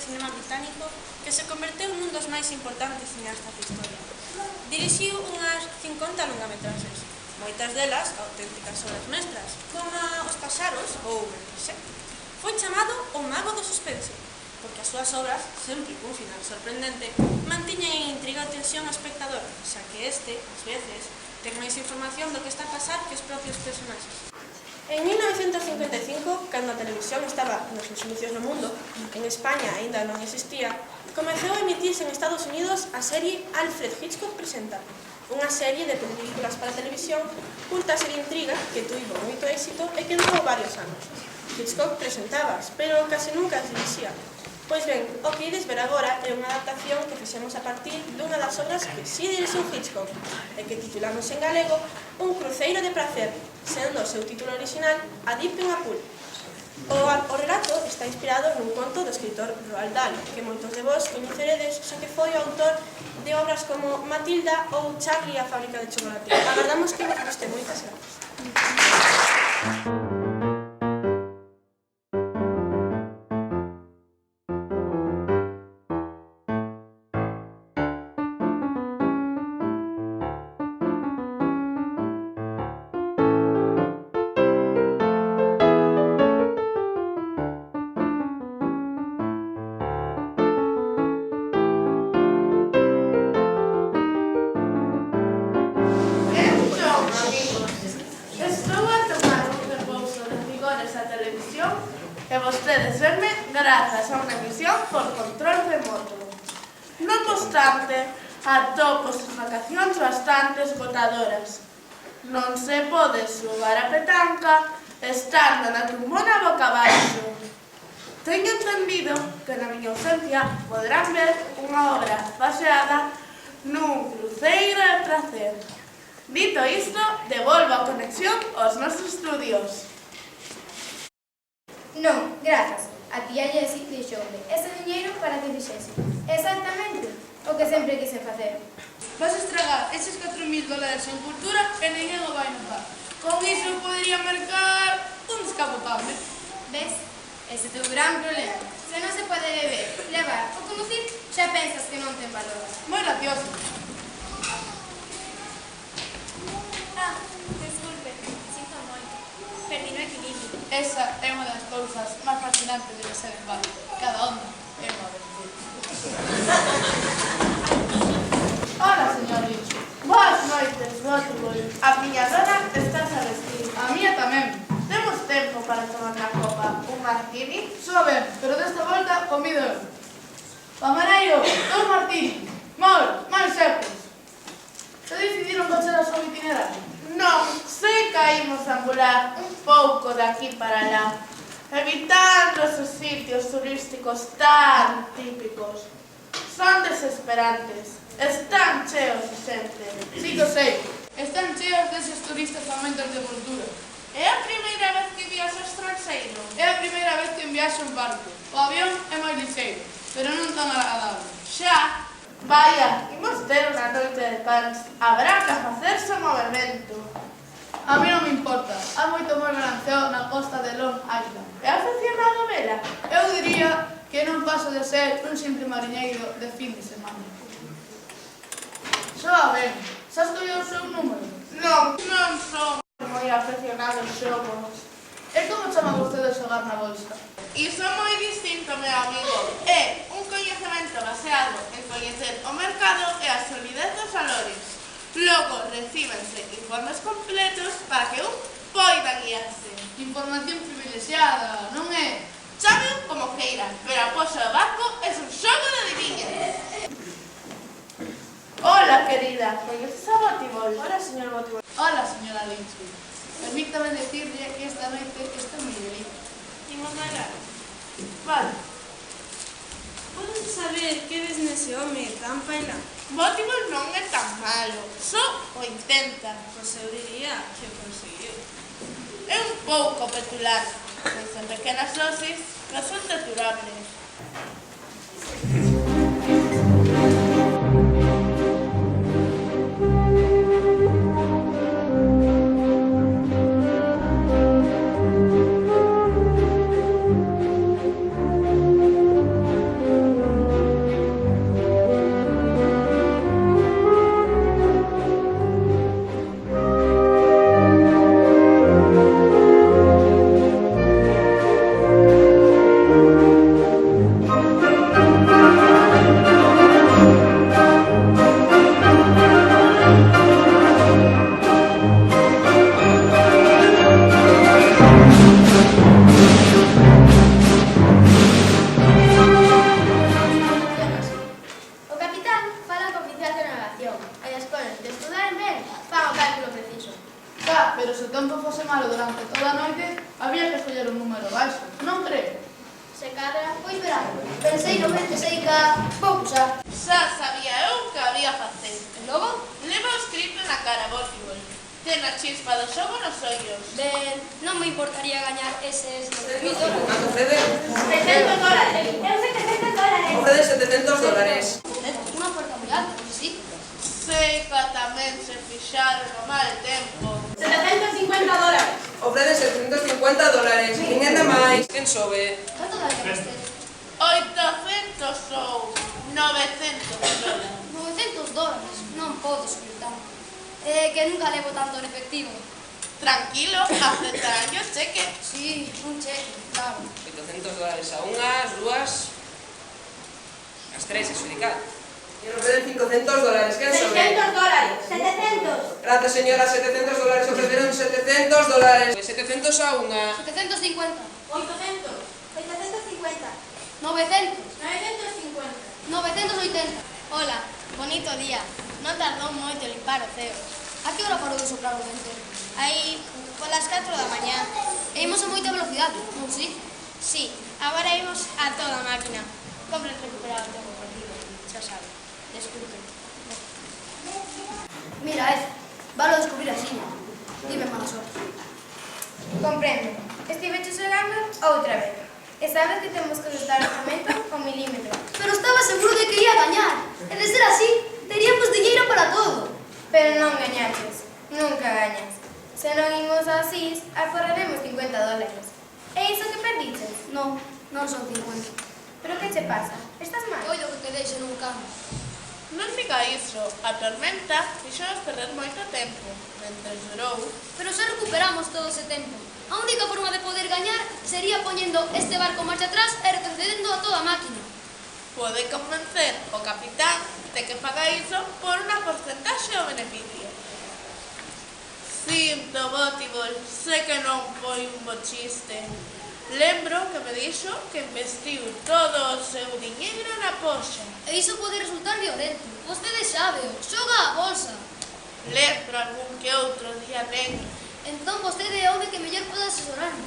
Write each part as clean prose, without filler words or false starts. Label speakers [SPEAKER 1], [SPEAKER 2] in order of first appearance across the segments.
[SPEAKER 1] cinema británico que se converteu nun dos máis importantes cineastas da historia. Dirixiu unhas 50 longametraxes, moitas delas auténticas obras mestras, como Os Paxaros ou Bergerac. Foi chamado o mago do suspense, porque as súas obras, sempre cun final sorprendente, mantiñen en intriga e tensión ao espectador, xa que este, ás veces, ten máis información do que está a pasar que os propios personaxes. En 1955, cando a televisión estaba nos seus inicios no mundo, en España aínda non existía, comezou a emitirse en Estados Unidos a serie Alfred Hitchcock Presenta, unha serie de películas para televisión culta serie intriga que tuvo moito éxito e que durou varios anos. Hitchcock presentabas, pero case nunca as dirixía. Pois ben, o que ides ver agora é unha adaptación que fixemos a partir dunha das obras que si dirixiu Hitchcock e que titulamos en galego Un cruceiro de prazer, sendo o seu título original A Deep in a Pool. O relato está inspirado nun conto do escritor Roald Dahl, que moitos de vós coñeceredes, xa que foi o autor de obras como Matilda ou Charlie a fábrica de chocolate. Agardamos que vos guste. Moitas grazas.
[SPEAKER 2] E vostedes verme grazas a unha emisión por control remoto. Non obstante, atopo as vacacións bastante esgotadoras. Non se pode xogar a petanca estando na tumbona boca abaixo. Teño entendido que na miña ausencia poderán ver unha obra baseada nun cruceiro de prazer. Dito isto, devolvo a conexión aos nosos estudios.
[SPEAKER 3] Non, grazas. A tía Jessie deixoume ese diñeiro para que fixese exactamente o que sempre quise facer.
[SPEAKER 4] Vas a estragar eses 4.000 dólares en cultura e ninguén o vai notar. Con iso podería mercar un descapotable.
[SPEAKER 3] Ves? Ese é o teu gran problema. Se non se pode beber, levar ou conducir, xa pensas que non ten valor.
[SPEAKER 4] Moi gracioso.
[SPEAKER 3] Desculpe, sinto moito. Perdi no equilibrio.
[SPEAKER 4] Esa é unha das cousas máis fascinantes de ser en bar. Cada onda é unha aventura.
[SPEAKER 2] Hola, señor Lynch. Boas noites, Botwood. A miña dona estás a vestir.
[SPEAKER 4] A mía tamén.
[SPEAKER 2] Temos tempo para tomar na copa un martini?
[SPEAKER 4] Só ben, pero desta volta comido eu. Camareiro, 2 martini. Máis secos. Se decidiron cocher a súa itinerario?
[SPEAKER 2] Non, sei que imos ambular un pouco de aquí para lá, evitando esos sitios turísticos tan típicos. Son desesperantes, están cheos de xente.
[SPEAKER 4] Sí que sei. Están cheos deses turistas famintos de cultura.
[SPEAKER 2] É a primeira vez que viaxo estranxeiro?
[SPEAKER 4] É a primeira vez que viaxo en barco. O avión é máis lixeiro, pero non tan agradable.
[SPEAKER 2] Xa. Vaya, imos ter unha noite de cans. Habrá que facerse o movimento.
[SPEAKER 4] A mí non me importa. Há moito máis balanceo na costa de Long Island.
[SPEAKER 2] É aficionado a vela?
[SPEAKER 4] Eu diría que non paso de ser un simple mariñeiro de fin de semana. Soa ben, xa escolleu o seu número?
[SPEAKER 2] Non son moi aficionado aos xogos.
[SPEAKER 4] E como chama vostede xogar na bolsa?
[SPEAKER 2] Iso é moi distinto, meu amigo. É un coñecemento baseado en coñecer o mercado e a solidez dos valores. Logo, recíbense informes completos para que un poida guiarse.
[SPEAKER 4] Información privilexiada, non é?
[SPEAKER 2] Chámeo como queira, pero a poxa do barco é un xogo de adivinhas. Hola, querida. Coñeces a Botibol?
[SPEAKER 1] Hola, señor Botibol.
[SPEAKER 4] Hola, señora Lynchwood. Permítame decirle que esta noite está moi delita.
[SPEAKER 1] Imos bailar.
[SPEAKER 2] Vale.
[SPEAKER 1] Podes saber que ves nese home tan pailán?
[SPEAKER 2] Botibol non é tan malo, só o intenta.
[SPEAKER 1] Pois eu diría que o conseguiu.
[SPEAKER 2] É un pouco petular, pois en pequenas dosis resulta durable.
[SPEAKER 3] Hai as colas de estudar ben, fan o cálculo preciso.
[SPEAKER 4] Xa, pero se o tempo fose malo durante toda a noite, había que escoller un número baixo, non cree?
[SPEAKER 3] Se cadra, pois verá. Pensei no mente sei que vou usar.
[SPEAKER 2] Xa sabía eu que había facer.
[SPEAKER 3] E logo?
[SPEAKER 2] Leva o script na cara, Botibol. Ten a chispa do xogo nos ollos.
[SPEAKER 3] Ben, non me importaría gañar eses 9.000 dólares.
[SPEAKER 5] ¿Cuánto ofrece?
[SPEAKER 3] $700. Eu $700.
[SPEAKER 5] Ofrece $700.
[SPEAKER 3] Unha oferta moi alta, non sí?
[SPEAKER 2] Sei que tamén se fixaron no mal tempo.
[SPEAKER 1] $750.
[SPEAKER 5] Ofrece $750. ¿Quién anda máis? ¿Quién sobe?
[SPEAKER 3] Canto daría vostede?
[SPEAKER 2] 800 ou 900 dólares.
[SPEAKER 3] $900. Non podo subir tanto. É que nunca levo tanto en efectivo.
[SPEAKER 2] Tranquilo, aceptarán o cheque.
[SPEAKER 3] Sí, un cheque, claro.
[SPEAKER 5] $800 a unhas, dúas, as tres, exudicar. ¿Quién ofrece $500? ¿Quién sobe?
[SPEAKER 1] $700.
[SPEAKER 5] Gracias, señora. $700. Ofrecieron $700. Pues 700 a unha.
[SPEAKER 3] 750.
[SPEAKER 1] 800. 750.
[SPEAKER 3] 900.
[SPEAKER 1] 950.
[SPEAKER 3] 980.
[SPEAKER 6] Hola, bonito día. Non tardou moito limpar o ceo.
[SPEAKER 3] A que hora parou de soprar o vento?
[SPEAKER 6] Aí, polas 4 da mañá.
[SPEAKER 3] E imos a moita velocidade, non si?
[SPEAKER 6] Sí, agora imos a toda a máquina. Compre recuperar o tempo perdido. Xa sabe. Desculpe.
[SPEAKER 3] Mira, valo descubrir así. Dime mala sorte.
[SPEAKER 7] Comprendo. Estiveche xogando outra vez. E sabes que temos que ajustar o momento ao milímetro.
[SPEAKER 3] Pero estaba seguro de que ia gañar. E de ser así, teríamos diñeiro para todo.
[SPEAKER 7] Pero non gañaches. Nunca gañas. Se non imos así, aforraremos $50. E iso que perdiches?
[SPEAKER 3] Non, non son 50.
[SPEAKER 7] Pero que che pasa? Estás mal?
[SPEAKER 3] Oido que quedeixe nun campo.
[SPEAKER 2] Non diga iso, a tormenta fixonos perder moito tempo, mentre durou.
[SPEAKER 3] Pero xa recuperamos todo ese tempo. A única forma de poder gañar sería poñendo este barco marcha atrás e retrocedendo a toda a máquina.
[SPEAKER 2] Pode convencer o capitán de que faga iso por unha porcentaxe do beneficio. Sinto, Botibol, sei que non foi un bo chiste. Lembro que me dixo que investiu todo o seu diñeiro na poxa.
[SPEAKER 3] E iso pode resultar violento. Vostede sábeo, xoga a bolsa.
[SPEAKER 2] Lembro algún que outro día negro.
[SPEAKER 3] Entón vostede é o home que mellor pode asesorarme.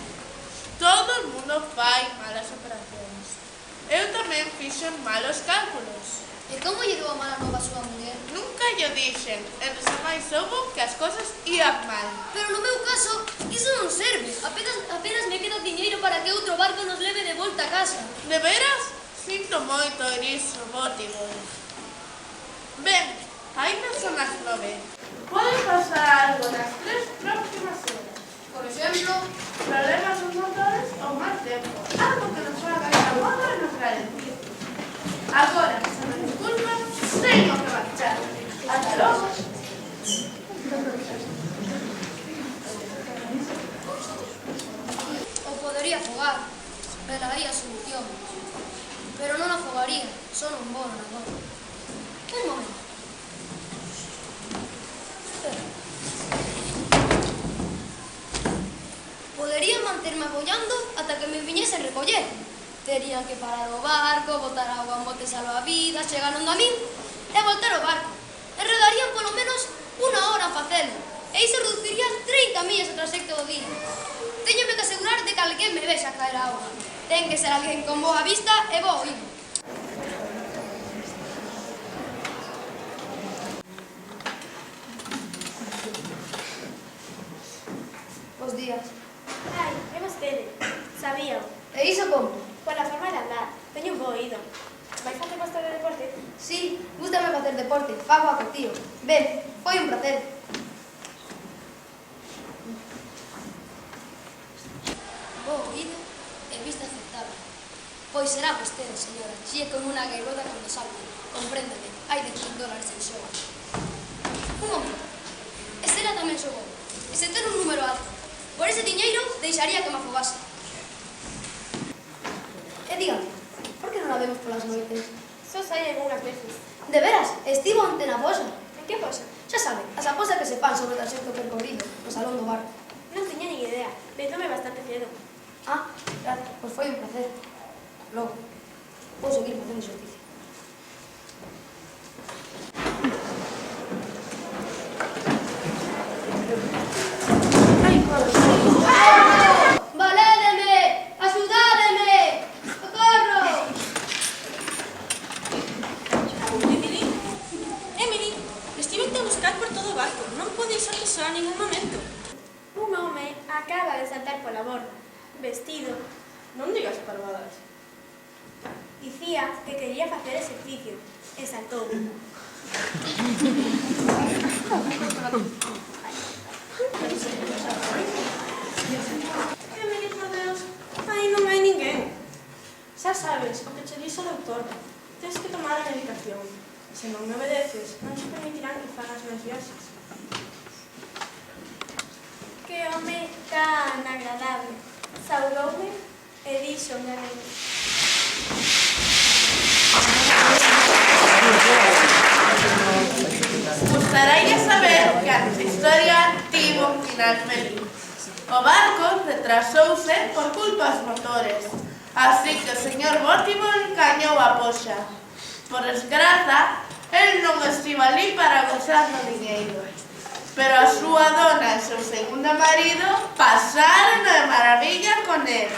[SPEAKER 2] Todo o mundo fai malas operacións. Eu tamén fixen malos cálculos.
[SPEAKER 3] E como lle deu a mala nova a súa muller?
[SPEAKER 2] Nunca lle dixen, e máis soubo que as cosas ian mal.
[SPEAKER 3] Pero no meu caso, iso non serve. Apenas me queda diñeiro para que outro barco nos leve de volta a casa.
[SPEAKER 2] De veras? Sinto moito en iso, Botibol. Ben, ainda son as 9.
[SPEAKER 4] Pode pasar algo nas 3 próximas horas.
[SPEAKER 3] Por exemplo,
[SPEAKER 4] Problemas nos motores ou máis tempo. Algo que nos faga caer a moto e nos ralentice. Agora, se me disculpan, teño que marchar. Hasta logo.
[SPEAKER 3] ou podería afogar. Velaría a solución. Pero non afogaría, só non vou nadar. Un momento. Podería manterme abollando ata que me viñesen recoller. Terían que parar o barco, botar agua en bote salvavidas, chegar onde a min e voltar ao barco. Enredarían polo menos 1 hora a facelo. E iso reduciría 30 millas o trayecto do día. Téñome que asegurar de que alguén me vexa caer a auga. Ten que ser alguén con boa vista e bo oído. Bos días.
[SPEAKER 8] Ai, é vostede. Sabíao.
[SPEAKER 3] E iso como?
[SPEAKER 8] Pola forma de andar. Teño un bo oído. Vai facer vostede deporte?
[SPEAKER 3] Sí, gústame facer deporte, fago a cotío. Ben, foi un placer. Bo oído e vista aceptable. Pois será vostede, señora, si é como unha gaivota cando salta. Compréndeme, hai de $100 en xogo. Un momento. E será tamén xogou. E se ten un número alto. Por ese diñeiro, deixaría que me afogase. E dígame, por que non la vemos polas noites?
[SPEAKER 8] Só sai algunhas veces.
[SPEAKER 3] De veras, estivo onte na fosa.
[SPEAKER 8] En que posa?
[SPEAKER 3] Xa sabe, as apostas que se fan sobre o traxecto percorrido no salón do barco.
[SPEAKER 8] Non tiña nin idea. Véndome bastante cedo.
[SPEAKER 3] Ah, gracias, pois foi un placer. Logo, vou seguir facendo exercicio.
[SPEAKER 1] buscar por todo o barco. Non pode ir solto só a ningún momento.
[SPEAKER 8] Un home acaba de saltar pola borda, vestido.
[SPEAKER 2] Non digas parvadas.
[SPEAKER 8] Dicía que quería facer exercicio e saltou.
[SPEAKER 1] Que me dixo Deus? Aí non hai ninguén. Xa sabes o que che dixo o doutor. Tens que tomar a medicación. Se non me obedeces, non te permitirán que fagas máis viaxes.
[SPEAKER 8] Que home tan agradable. Saudoume e dixo en galego.
[SPEAKER 2] Gustaría saber que a nosa historia tivo un final feliz. O barco retrasouse por culpas motores, así que o señor Botibol cañou a poxa. Por desgraza, el non estivo ali para gozar do diñeiro, pero a súa dona e seu segundo marido pasaron de maravilla con el.